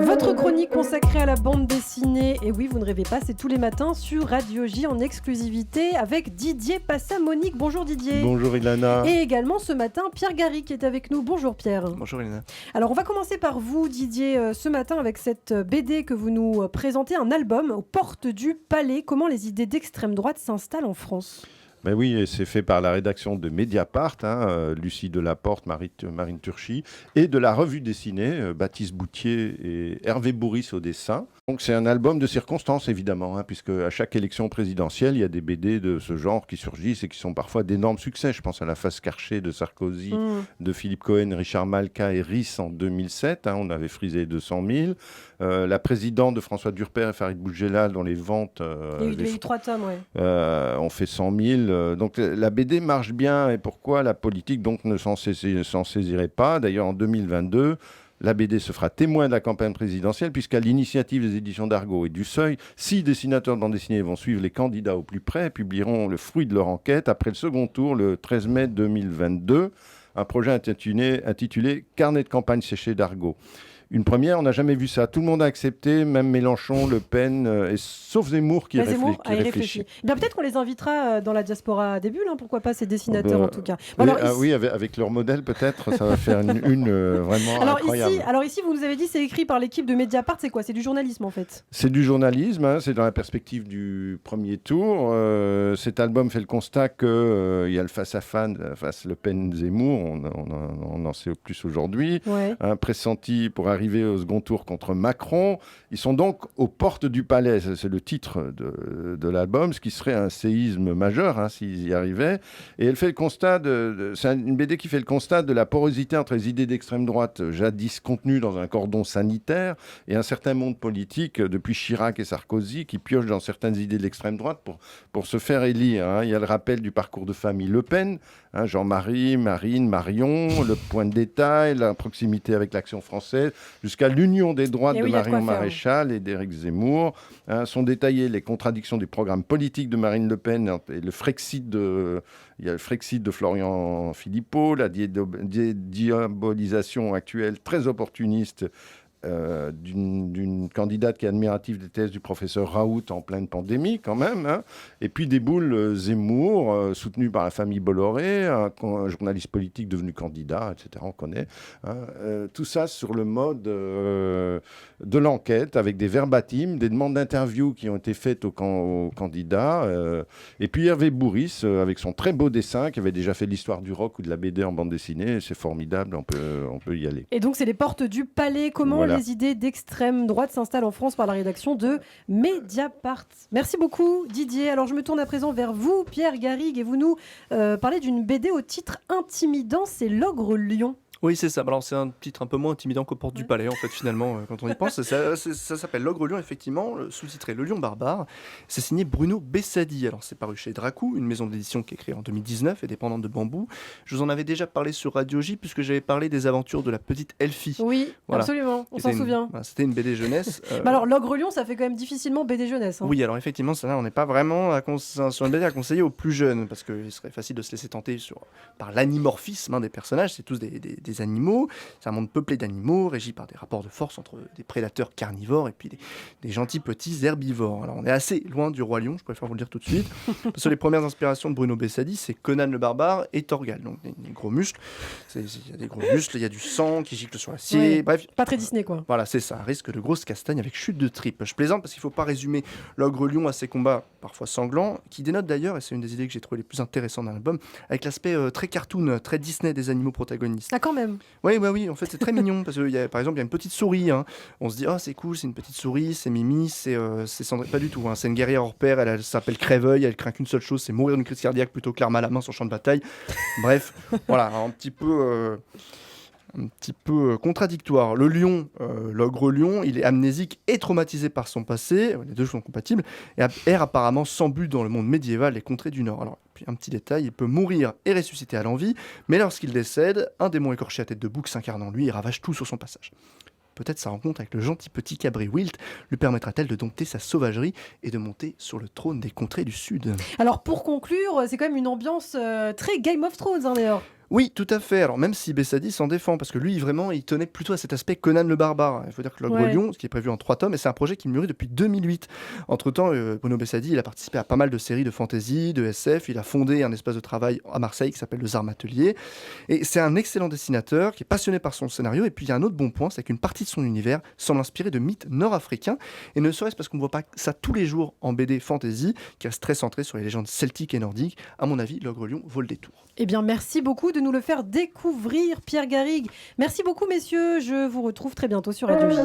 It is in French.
Votre chronique consacrée à la bande dessinée, et oui, vous ne rêvez pas, c'est tous les matins sur Radio J en exclusivité avec Didier Passamonique. Bonjour Didier. Bonjour Ilana. Et également ce matin, Pierre Gary qui est avec nous. Bonjour Pierre. Bonjour Ilana. Alors on va commencer par vous Didier, ce matin avec cette BD que vous nous présentez, un album aux portes du palais. Comment les idées d'extrême droite s'installent en France ? Ben oui, et c'est fait par la rédaction de Mediapart, Lucie Delaporte, Marine Turchi, et de la revue dessinée, Baptiste Boutier et Hervé Bourris au dessin. Donc c'est un album de circonstances évidemment, puisque à chaque élection présidentielle, il y a des BD de ce genre qui surgissent et qui sont parfois d'énormes succès. Je pense à La Face Carchée de Sarkozy, de Philippe Cohen, Richard Malka et Riss en 2007. On avait frisé 200 000. La présidente de François Durper et Farid Boudjelal dont les ventes... il y a eu 3 tomes, on fait 100 000. Donc la BD marche bien. Et pourquoi la politique donc ne s'en saisirait pas ? D'ailleurs, en 2022... La BD se fera témoin de la campagne présidentielle puisqu'à l'initiative des éditions d'Argo et du Seuil, 6 dessinateurs de bande dessinée vont suivre les candidats au plus près et publieront le fruit de leur enquête après le second tour le 13 mai 2022. Un projet intitulé Carnet de campagne séché d'Argo. Une première, on n'a jamais vu ça. Tout le monde a accepté, même Mélenchon, Le Pen, sauf Zemmour qui réfléchit. Bien, peut-être qu'on les invitera dans la diaspora des bulles, pourquoi pas ces dessinateurs en tout cas. Oui, oui, avec leur modèle peut-être, ça va faire une vraiment incroyable. Alors ici, vous nous avez dit c'est écrit par l'équipe de Mediapart, c'est quoi ? C'est du journalisme en fait ? C'est du journalisme, c'est dans la perspective du premier tour. Cet album fait le constat qu'il y a le face Le Pen-Zemmour, on en sait plus aujourd'hui, pressenti pour arriver au second tour contre Macron. Ils sont donc aux portes du palais, c'est le titre de l'album, ce qui serait un séisme majeur s'ils y arrivaient. Et elle fait le constat c'est une BD qui fait le constat de la porosité entre les idées d'extrême droite, jadis contenues dans un cordon sanitaire, et un certain monde politique, depuis Chirac et Sarkozy, qui piochent dans certaines idées de l'extrême droite pour se faire élire. Il y a le rappel du parcours de famille Le Pen, Jean-Marie, Marine, Marion, le point de détail, la proximité avec l'Action française, jusqu'à l'union des droites de Marion Maréchal et d'Éric Zemmour. Sont détaillées les contradictions du programme politique de Marine Le Pen et le Frexit de Florian Philippot, la diabolisation actuelle très opportuniste d'une candidate qui est admirative des thèses du professeur Raoult en pleine pandémie quand même, et puis déboule Zemmour, soutenu par la famille Bolloré, un journaliste politique devenu candidat, etc. On connaît. Tout ça sur le mode de l'enquête, avec des verbatims, des demandes d'interview qui ont été faites aux candidats, et puis Hervé Bourris, avec son très beau dessin, qui avait déjà fait l'histoire du rock ou de la BD en bande dessinée. C'est formidable, on peut y aller. Et donc c'est les portes du palais. Comment les idées d'extrême droite s'installent en France par la rédaction de Mediapart. Merci beaucoup Didier. Alors je me tourne à présent vers vous, Pierre Garrigue, et vous nous parlez d'une BD au titre intimidant, c'est L'Ogre Lion. Oui, c'est ça. Alors, c'est un titre un peu moins intimidant qu'aux portes du palais, en fait, finalement, quand on y pense. Ça s'appelle L'Ogre Lion, effectivement, sous-titré Le Lion Barbare. C'est signé Bruno Bessadi. Alors, c'est paru chez Dracou, une maison d'édition qui est créée en 2019 et dépendante de Bambou. Je vous en avais déjà parlé sur Radio J, puisque j'avais parlé des aventures de la petite Elfie. Oui, absolument, on s'en souvient. C'était une BD jeunesse. Alors, L'Ogre Lion, ça fait quand même difficilement BD jeunesse. Oui, alors effectivement, ça, là, on n'est pas vraiment sur une BD à conseiller aux plus jeunes, parce qu'il serait facile de se laisser tenter par l'animorphisme des personnages. C'est tous des animaux. C'est un monde peuplé d'animaux, régi par des rapports de force entre des prédateurs carnivores et puis des gentils petits herbivores. Alors on est assez loin du Roi Lion, je préfère vous le dire tout de suite, parce que les premières inspirations de Bruno Bessadi, c'est Conan le Barbare et Thorgal, donc des gros muscles. Il y a des gros muscles, il y a du sang qui gicle sur l'acier, bref. Pas très Disney, quoi. Voilà, c'est ça, risque de grosses castagnes avec chute de tripes. Je plaisante parce qu'il ne faut pas résumer L'Ogre Lion à ses combats parfois sanglants, qui dénotent d'ailleurs, et c'est une des idées que j'ai trouvées les plus intéressantes dans l'album, avec l'aspect très cartoon, très Disney des animaux protagonistes. Ah, quand même. Oui, en fait c'est très mignon parce que par exemple il y a une petite souris, on se dit c'est cool, c'est une petite souris, c'est Mimi, c'est Cendrillon, pas du tout, c'est une guerrière hors pair, elle s'appelle Crèveuil, elle craint qu'une seule chose, c'est mourir d'une crise cardiaque plutôt que l'arme à la main sur le champ de bataille. Bref, voilà, un petit peu contradictoire. Le lion, l'ogre lion, il est amnésique et traumatisé par son passé, les deux sont compatibles, et erre apparemment sans but dans le monde médiéval des contrées du Nord. Alors, puis un petit détail, il peut mourir et ressusciter à l'envie, mais lorsqu'il décède, un démon écorché à tête de bouc s'incarne en lui et ravage tout sur son passage. Peut-être sa rencontre avec le gentil petit cabri Wilt lui permettra-t-elle de dompter sa sauvagerie et de monter sur le trône des contrées du Sud. Alors pour conclure, c'est quand même une ambiance très Game of Thrones d'ailleurs. Oui, tout à fait. Alors même si Bessadi s'en défend, parce que lui, vraiment, il tenait plutôt à cet aspect Conan le barbare. Il faut dire que l'Ogre Lion, ce qui est prévu en 3 tomes, et c'est un projet qui mûrit depuis 2008. Entre-temps, Bruno Bessadi, il a participé à pas mal de séries de fantasy, de SF. Il a fondé un espace de travail à Marseille qui s'appelle le Zarm Atelier. Et c'est un excellent dessinateur qui est passionné par son scénario. Et puis il y a un autre bon point, c'est qu'une partie de son univers semble inspirée de mythes nord-africains. Et ne serait-ce parce qu'on ne voit pas ça tous les jours en BD fantasy, qui reste très centré sur les légendes celtiques et nordiques. À mon avis, l'Ogre Lion vaut le détour. Eh bien, merci beaucoup de nous le faire découvrir, Pierre Garrigue. Merci beaucoup, messieurs. Je vous retrouve très bientôt sur Radio J.